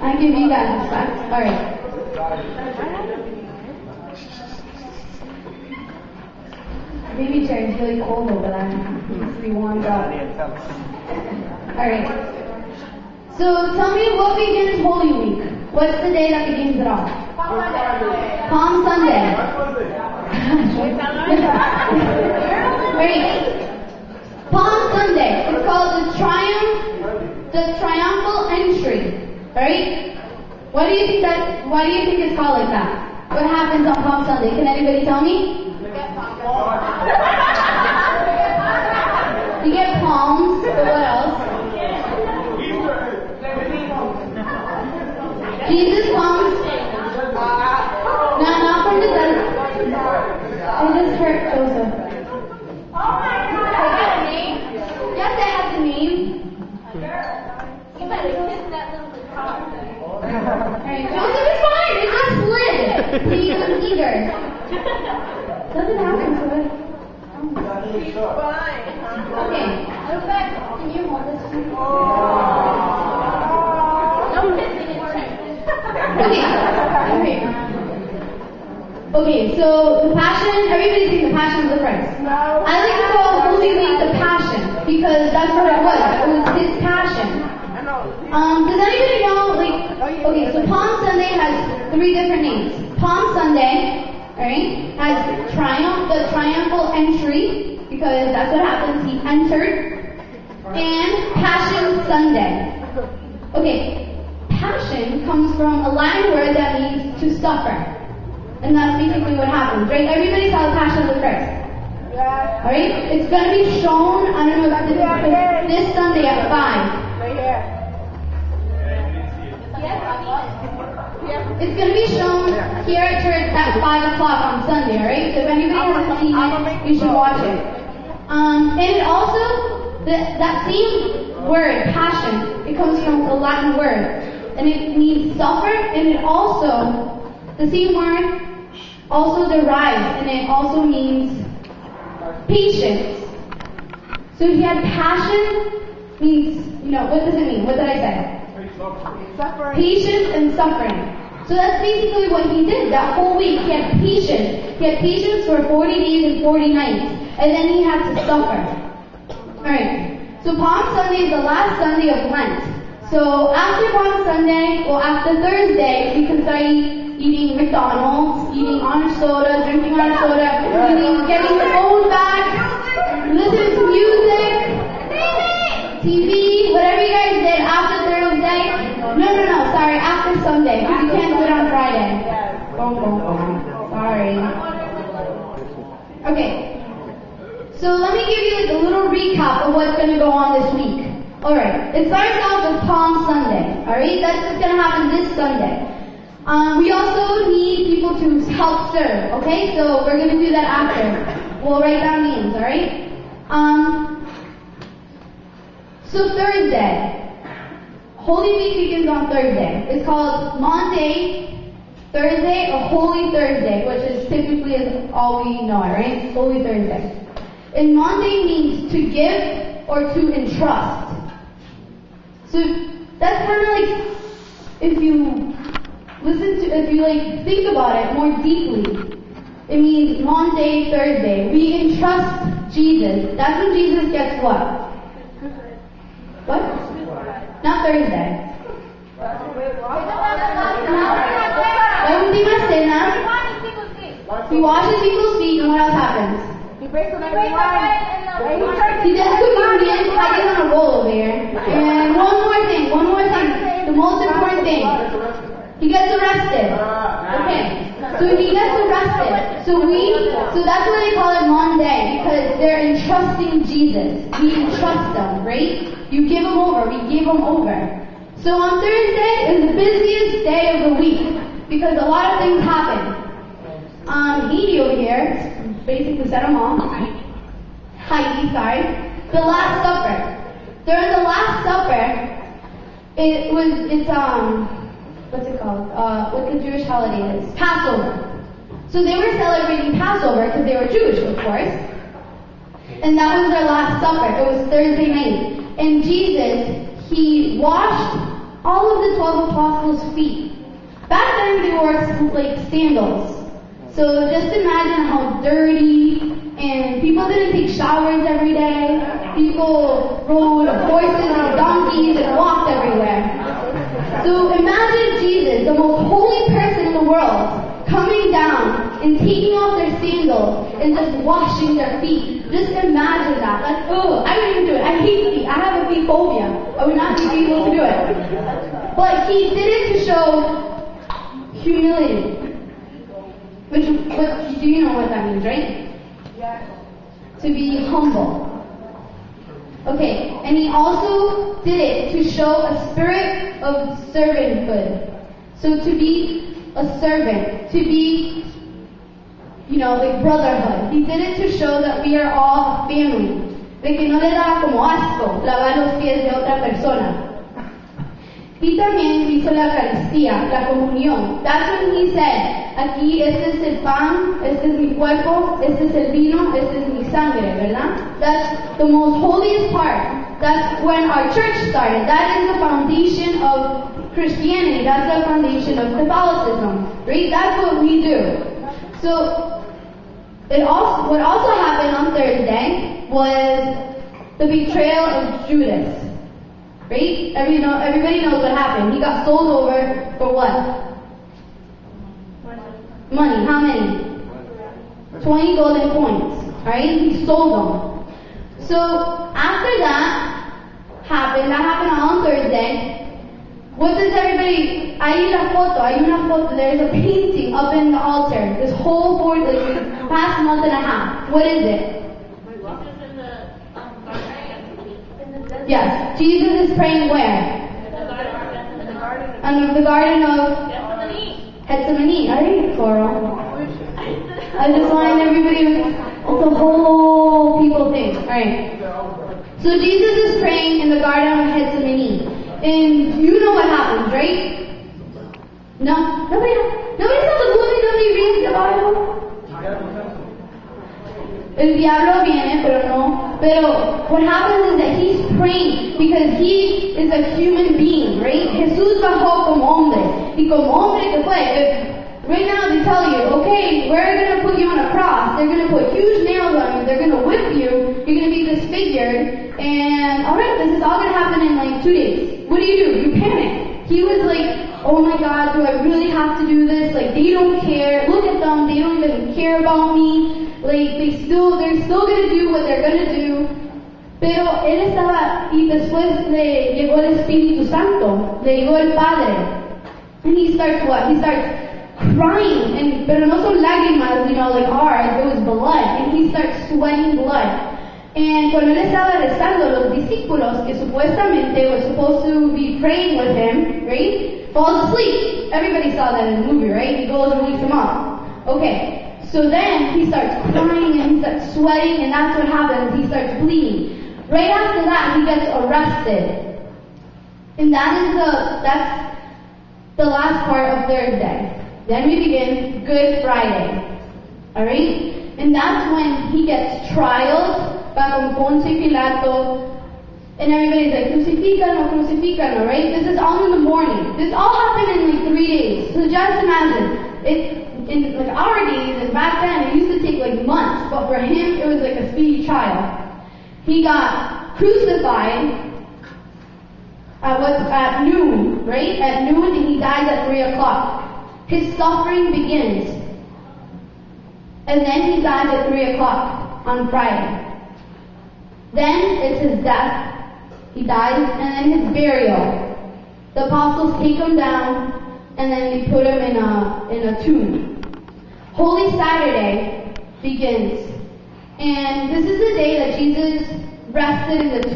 I give you guys respect. Alright. Baby chair is really cold over there. It needs to be warmed up. Alright. So tell me what begins Holy Week? What's the day that begins it all? Palm Sunday. Right. Palm Sunday. It's called the triumphal entry. Right? Why do you think it's called like that? What happens on Palm Sunday? Can anybody tell me? You get palms. So what else? Jesus comes. Not from the desert. I just hurt Joseph. Oh my God! I got a name. Yes, I have the name. You better kiss that little car. Alright, Joseph is fine. It just slid. He was eager. Doesn't happen to it. He's fine. Okay. Look back. Can you hold this? Don't kiss me. Okay, so the Passion, everybody's saying the Passion of the Christ. No. I like to call Holy Week the Passion, because that's what it was. It was his passion. Does anybody know, okay, so Palm Sunday has 3 different names. Palm Sunday, alright, has the triumphal entry, because that's what happens, he entered, and Passion Sunday. Okay. Passion comes from a Latin word that means to suffer. And that's basically what happens, right? Everybody saw the Passion of the Christ. Yeah. Alright? It's going to be shown, I don't know about this Sunday at 5. Right here. It's going to be shown here at church at 5 o'clock on Sunday, alright? So if anybody hasn't seen it, you should watch it. And it also, that same word, passion, it comes from a Latin word. And it means suffer, and it also, the same word, also derives, and it also means patience. So if you had passion, means, what does it mean? What did I say? Suffering. Patience and suffering. So that's basically what he did that whole week. He had patience. He had patience for 40 days and 40 nights, and then he had to suffer. Alright, so Palm Sunday is the last Sunday of Lent. So after Palm Sunday, well after Thursday, we can start eating McDonald's, eating orange soda, drinking orange soda, getting the phone back, listening to music, TV, whatever you guys did after Thursday. No, sorry, after Sunday, because you can't do it on Friday. Sorry. Okay. So let me give you a little recap of what's going to go on this week. Alright, it starts off with Palm Sunday. Alright, that's what's going to happen this Sunday. We also need people to help serve. Okay, so we're going to do that after. We'll write down names, alright? So Thursday. Holy Week begins on Thursday. It's called Maundy Thursday or Holy Thursday, which is typically all we know, right? Holy Thursday. And Maundy means to give or to entrust. So that's kind of like, if you think about it more deeply, it means Maundy Thursday. We entrust Jesus. That's when Jesus gets what? What? Not Thursday. He washes people's feet, and what else happens? He breaks the bread. He does communion. I get on a roll over here. And one more thing. The most important thing. He gets arrested. Okay. So he gets arrested. So that's why they call it Monday, because they're entrusting Jesus. We entrust them, right? You give them over. We give them over. So on Thursday is the busiest day of the week, because a lot of things happen. Edie over here, basically said them all. Heidi, sorry. The Last Supper. During the Last Supper, it's what's it called? What the Jewish holiday is? Passover. So they were celebrating Passover because they were Jewish, of course. And that was their Last Supper. It was Thursday night. And Jesus, he washed all of the the 12 apostles' feet. Back then they wore like sandals. So just imagine how dirty, and people didn't take showers every day. People rode horses and donkeys and walked everywhere. So imagine Jesus, the most holy person in the world, coming down and taking off their sandals and just washing their feet. Just imagine that. Like, oh, I wouldn't even do it. I hate feet. I have a feet phobia. I would not be able to do it. But he did it to show humility. Which do you know what that means, right? Yeah. To be humble. Okay, and he also did it to show a spirit of servanthood. So to be a servant, to be, like brotherhood. He did it to show that we are all a family. De que no le daba como asco lavar los pies de otra persona. Y también hizo la Eucaristía, la comunión. That's when he said, aquí este es el pan, este es mi cuerpo, este es el vino, este es mi sangre, ¿verdad? That's the most holiest part. That's when our church started. That is the foundation of Christianity. That's the foundation of Catholicism, right? That's what we do. So, what also happened on Thursday was the betrayal of Judas. Right? Everybody knows what happened. He got sold over for what? Money. How many? 20 golden coins. Alright? He sold them. So, after that happened on Thursday, what does everybody, hay una foto, there's a painting up in the altar, this whole board, like, past month and a half. What is it? Yes, Jesus is praying where? In the garden of Gethsemane. Alright, Coral. I just wanted everybody, it's a whole people thing. Alright. So Jesus is praying in the garden of Gethsemane. And you know what happens, right? No? Nobody saw the movie? Nobody reads the Bible? El diablo viene, pero no. Pero what happens is that he's praying because he is a human being, right? Jesús bajó como hombre. Y como hombre que fue, right now they tell you, okay, we're going to put you on a cross. They're going to put huge nails on you. They're going to whip you. You're going to be disfigured. And alright, this is all going to happen in like 2 days. What do? You panic. He was like, oh my God, do I really have to do this? Like, they don't care. Look at them. They don't even care about me. Like, they're still gonna do what they're gonna do. Pero él estaba, y después le llegó el Espíritu Santo, le llegó el Padre. And he starts what? He starts crying, pero no son lágrimas, like ours, it was blood. And he starts sweating blood. And cuando él estaba rezando, los discípulos, que supuestamente were supposed to be praying with him, right, falls asleep. Everybody saw that in the movie, right? He goes and wakes him up. Okay. So then he starts crying and he starts sweating, and that's what happens. He starts bleeding. Right after that, he gets arrested. And that's the last part of Thursday. Then we begin Good Friday. Alright? And that's when he gets trialed by Ponce Pilato. And everybody's like, crucifícano, right? This is all in the morning. This all happened in like 3 days. So just imagine, in like our days, and back then, it used to take like months, but for him, it was like a speedy trial. He got crucified at noon, right? At noon, and he dies at 3 o'clock. His suffering begins. And then he dies at 3 o'clock on Friday. Then it's his death. He dies, and then his burial. The apostles take him down, and then they put him in a tomb. Holy Saturday begins. And this is the day that Jesus rested in the tomb.